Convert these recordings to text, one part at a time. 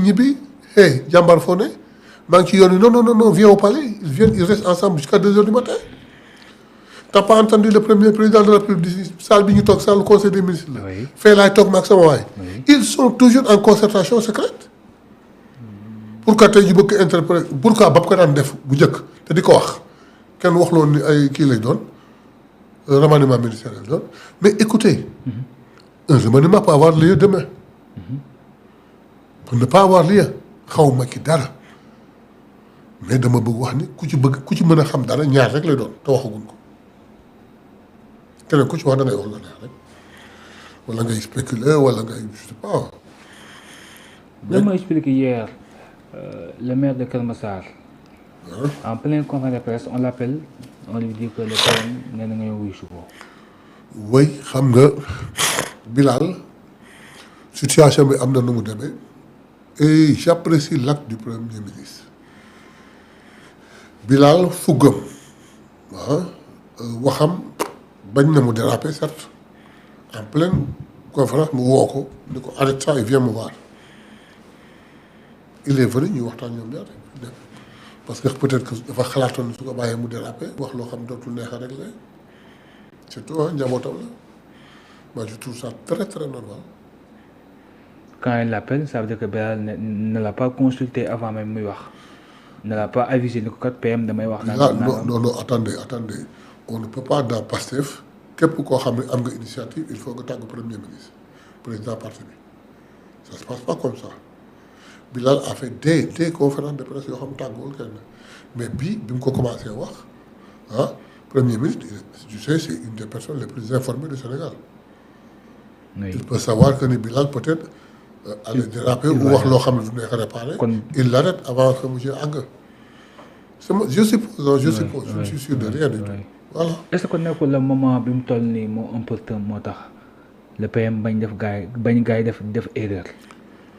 ñibbi hey jàmbaar foo ne maa ngi ci yoon yi non viens au palais ils restent ensemble jusqu'à 2h du matin. T'as pas entendu le premier président de la République salle bi ñu toog salle conseil des ministres la. Oui. fee laay toog maag sama waay. Ils sont toujours en concertation secrète. pourquoi tey ñu bëgg ko interpréter pourquoi ba ko daan def bu njëkk te di ko wax kenn wax loon ni ay kii lay doon remaniement ministériel doon mais écoutez. un remaniement peut avoir lieu demain. pour ne pas avoir lieu xaw ma ki dara mais dama bëgg wax ni ku ci mën a xam dara ñaar rek lay doon te waxaguñ ko. keneen ku ci wax da ngay wax la neex rek wala ngay spéculer wala ngay je sais pas. lan ma expliqué hier le maire de Keur Massar. en pleine conférence de presse on l'appelle on lui dit que le PM nee na nga ñëw wuyu si ko. oui xam nga Bilal situation bi am na nu mu demee et j'apprécie l'acte du premier ministre Bilal fuggam waxam. bañ na mu déraper certes en pleine conférence mu woo ko ni ko arrête ça et viens me voir il est venu ñu waxtaan ñoom ñaar parce que peut-être que dafa xalaatoon su ko bàyyee mu déraper wax loo xam dootul neex a régler surtout njabootam la moi je trouve ça très très normal. quand il l'appelle ça veut dire que Bilal ne l'a pas consulté avant même muy wax ne l'a pas avisé ni ko kat PM damay wax. non attendez on ne peut pas dans Pastef képp koo xam ne am nga initiative il faut nga tàggu premier ministre président parti bi ça se passe pas comme ça Bilal a fait des conférences de presse yoo xam ne tàgguwul kenn mais bi mu ko commencé wax premier ministre tu sais c'est une des personnes les plus informées du Sénégal. Oui. Il peut savoir que ni Bilal peut-être allait déraper ou wax loo xam ne du neex a réparer. Il l'arrête avant que monsieur àgg. je suppose je ne suis sûr de rien du tout. Voilà. Est-ce que nekkul le moment bi mu toll nii moo important moo tax le PM bañ gars yi def erreur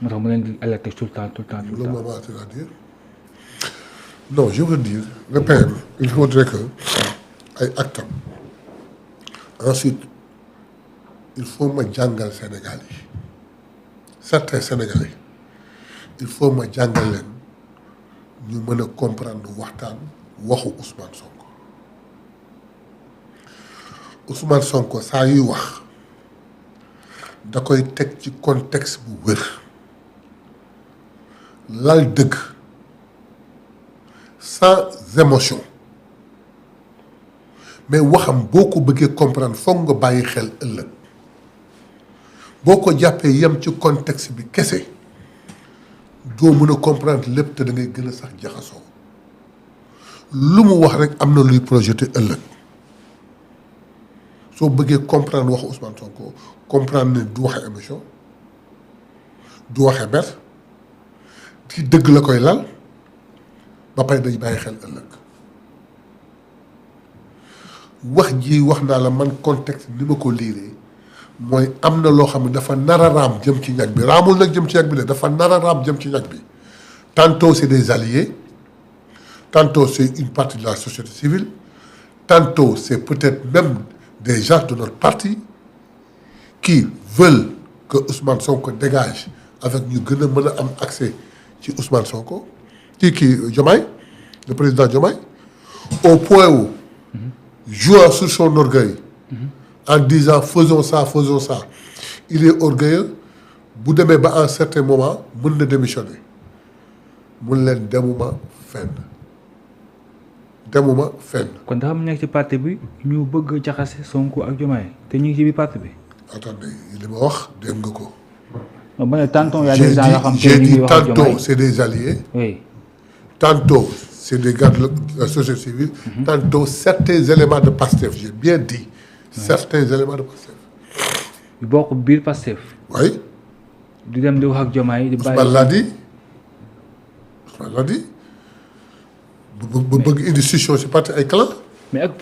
moo tax mu leen di alerter tout le temps. Le moment c'est-à-dire non je veux dire le PM il faudrait que ay actam ensuite il faut ma jàngal Sénégal yi certains Sénégalais il faut ma jàngal leen ñu mën a comprendre waxtaan waxu Ousmane Sonko saa yuy wax da koy teg ci contexte bu wér lal dëgg sans émotion mais waxam boo ko bëggee comprendre foog nga bàyyi xel ëllëg boo ko jàppee yem ci contexte bi kese doo mën a comprendre lépp te da ngay gën a sax jaxasoo lu mu wax rek am na luy projeté ëllëg soo bëggee comprendre waxu Ousmane Sonko comprendre ne du waxe émission du waxe ber ci dëgg la koy lal ba pare day bàyyi xel ëllëg wax ji wax naa la man contexte ni ma ko liiree mooy am na loo xam ne dafa nar a raam jëm ci ñag bi raamul nag jëm ci ñag bi de dafa nar a raam jëm ci ñag bi tantôt c'est des alliés tantôt c'est une partie de la société civile tantôt c'est peut-être même des gens de notre parti qui veulent que Ousmane Sonko dégage avec ñu gën a mën a am accès ci Ousmane Sonko kii Diomaye le président Diomaye au point où jouant sur son orgueil en disant faisons ça il est orgueilleux bu demee ba à un certain moment mën na démissionner mun leen demuma fenn kon dafa am nekk ci parti bi ñu bëgg jaxase Sonko ak Diomaye te ñu ngi ci biir parti bi. attendez li ma wax dégg nga ko. non ba ne tantôt y a des gens yoo xam te j'ai ñu ngi dit wax ak Diomaye tantôt c'est des alliés. oui. Tantôt c'est des gars de la société civile. Tantôt certains éléments de Pastef j'ai bien dit. certains éléments de Pastef. yu bokk biir Pastef. oui. di dem di wax ak Diomaye di bàyyi. Ousmane l'a dit. bu bëgg institution ci parti ay clan. mais ak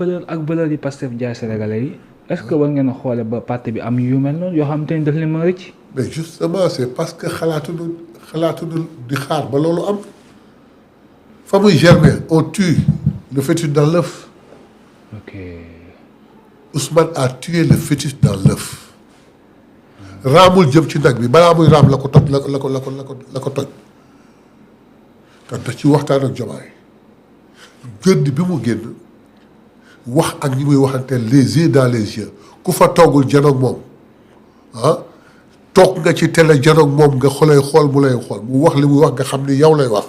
valeur yi Pastef jaay Sénégalais yi est-ce que war ngeen a xoole ba parti bi am yu mel noonu yoo xam te ni daf leen mën a rëcc. mais justement c'est parce que xalaatuñu di xaar ba loolu am. fa muy germer on tue le fœtus dans l'œuf. ok. Ousmane a tué le fœtus dans l'œuf. raamul jëm ci nag bi balaa muy raam la ko toj la ko toj te da ci waxtaan ak Diomaye gëdd bi mu génn wax ak ñi muy waxanteel les yeux dans les yeux ku fa toogul janoog moom toog nga ci télé janoog moom nga xolay xool mu lay xool mu wax li muy wax nga xam ni yow lay wax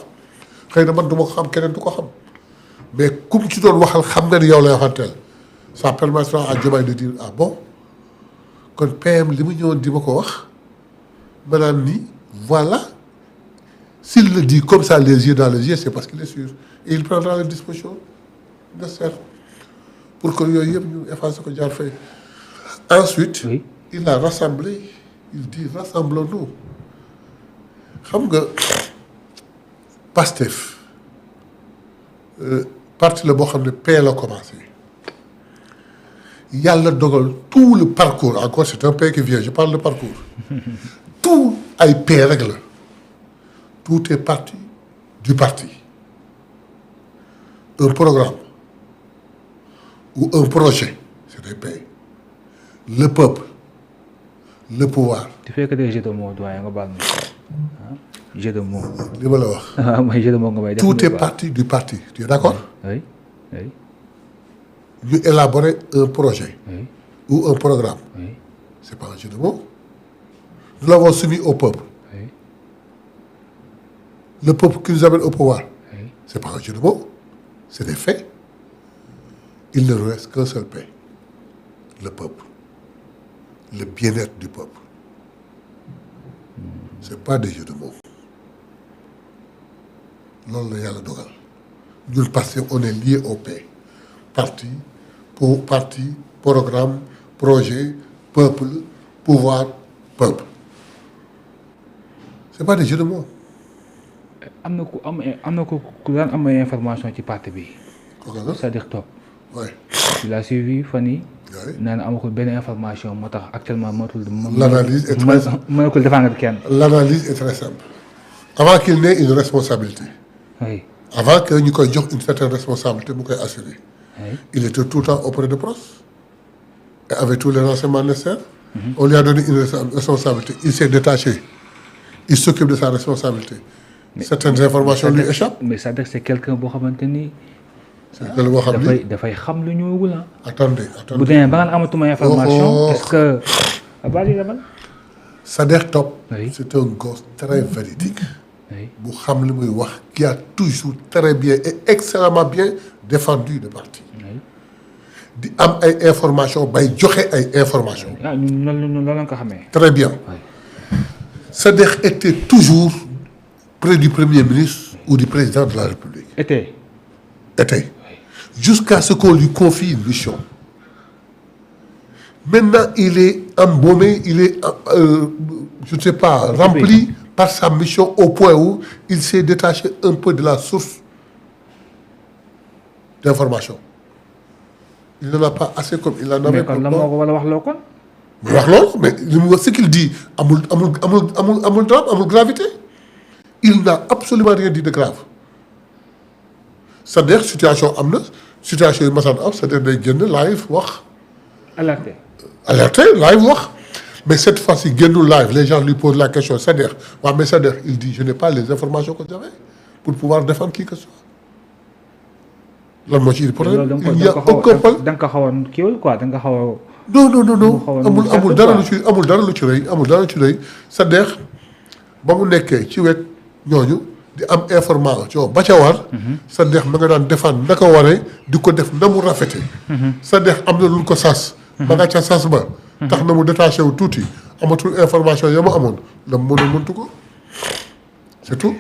xëy na man du ma ko xam keneen du ko xam mais kum ci doon waxal xam nga ni yow lay waxanteel ça permettra à Diomaye de dire ah bon kon PM li mu ñëwoon di ma ko wax maanaam ni voilà s'il le dit comme ça les yeux dans les yeux c'est parce qu'il est sûr et il prendra les dispositions nécessaires pour que yooyu yëpp ñu effacer ko jaar fay ensuite oui. il a rassemblé il dit rassemblons-nous xam nga Pastef parti la boo xam ne paix la commencé yàlla dogal tout le parcours encore c'est un pays qui vient je parle de parcours tout ay paix rek la tout est parti du parti un programme ou un projet c'est des paix le peuple le pouvoir. tu fais que des jeux de mots doyen nga baal ma jeu de mots. li ma la wax. mooy jeu de mots nga may def. tout est parti du parti tu es d'accord. oui oui. ñu élaborer un projet. oui. ou un programme. oui. c'est pas un jeu de mots. nous l'avons soumis au peuple. oui. le peuple qui nous amène au pouvoir. oui. c'est pas un jeu de mots. c'est des faits. Il ne reste qu'un seul paix. Le peuple. Le bien-être du peuple. C'est pas des jeux de mots. loolu la yàlla dogal ñun parce que on est lié au paix. parti programme projet peuple pouvoir peuple. c'est pas des jeux de mots. am na ku daan am ay information ci parti bi. kooku la c'est-à-dire Top. oui. il a suivi fan yii. oui. nee na amagul benn information moo tax actuellement matul. l'analyse est très mënagul défendre kenn. l'analyse est très simple. avant qu'il n'ait une responsabilité. oui. avant que ñu koy jox une certaine responsabilité mu koy assurer. oui. il était tout le temps auprès de Pros. et avec tous les renseignements nécessaires. on lui a donné une responsabilité il s'est détaché. il s'occupe de sa responsabilité. certaines informations lui échappent. mais c'est-à-dire c'est quelqu'un boo xamante ni. c'est quelqu'un boo xam ni dafay xam lu ñëwagul ah. attendez bu demee ba nga amatuma information. est-ce que. abali demal. Sadekh Top. oui. c'est un gosse très véridique. oui. bu xam li muy wax qui a toujours très bien et excellemment bien défendu le parti. oui. di am ay informations bay joxe ay informations. ah ñun loolu la ko xamee. très bien. oui. Sadekh était toujours près du premier ministre ou du président de la République. était. Jusqu'à ce qu'on lui confie une mission. Maintenant, il est embaumé, il est, je ne sais pas, rempli par sa mission au point où il s'est détaché un peu de la source d'information. Il n'en a pas assez comme il en avait. mais kon la moo ko war a wax loo kon. mu wax loolu mais li mu wax ce qu'il dit amul drame amul gravité. Il n'a absolument rien dit de grave. c'est-à-dire situation am na situation yu masaan am c'est-à-dire day génn live wax. alerté live wax mais cette fois-ci génnul live les gens lui posent la question c'est-à-dire waaw mais c'est-à-dire il dit je n'ai pas les informations que j'avais pour pouvoir défendre qui que ce soit. lan moo ci problème il y a aucun problème da nga ko xawoon kiiwul quoi da nga xaw a. non amul dara lu ci rëy c'est-à-dire ba mu nekkee ci wet ñooñu. di am information ba ca war. c'est-à-dire ma nga daan defaan naka waree di ko def na mu rafete c'est-à-dire am na lu ko sas. ba nga ca sas ba. tax na mu détaché wu tuuti amatul information ya mu amoon la mu mëntu ko c'est tout.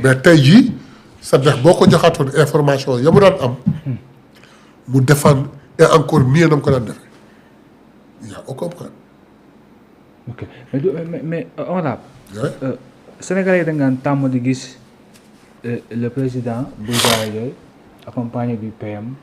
mais tey jii c'est-à-dire boo ko joxaatoon information ya mu daan am. mu defaan et encore mieux na mu ko daan defee il y a aucun problème. ok mais honorable. Sénégalais yi da nga tàmm di gis le président Bougane Gueye accompagné du PM.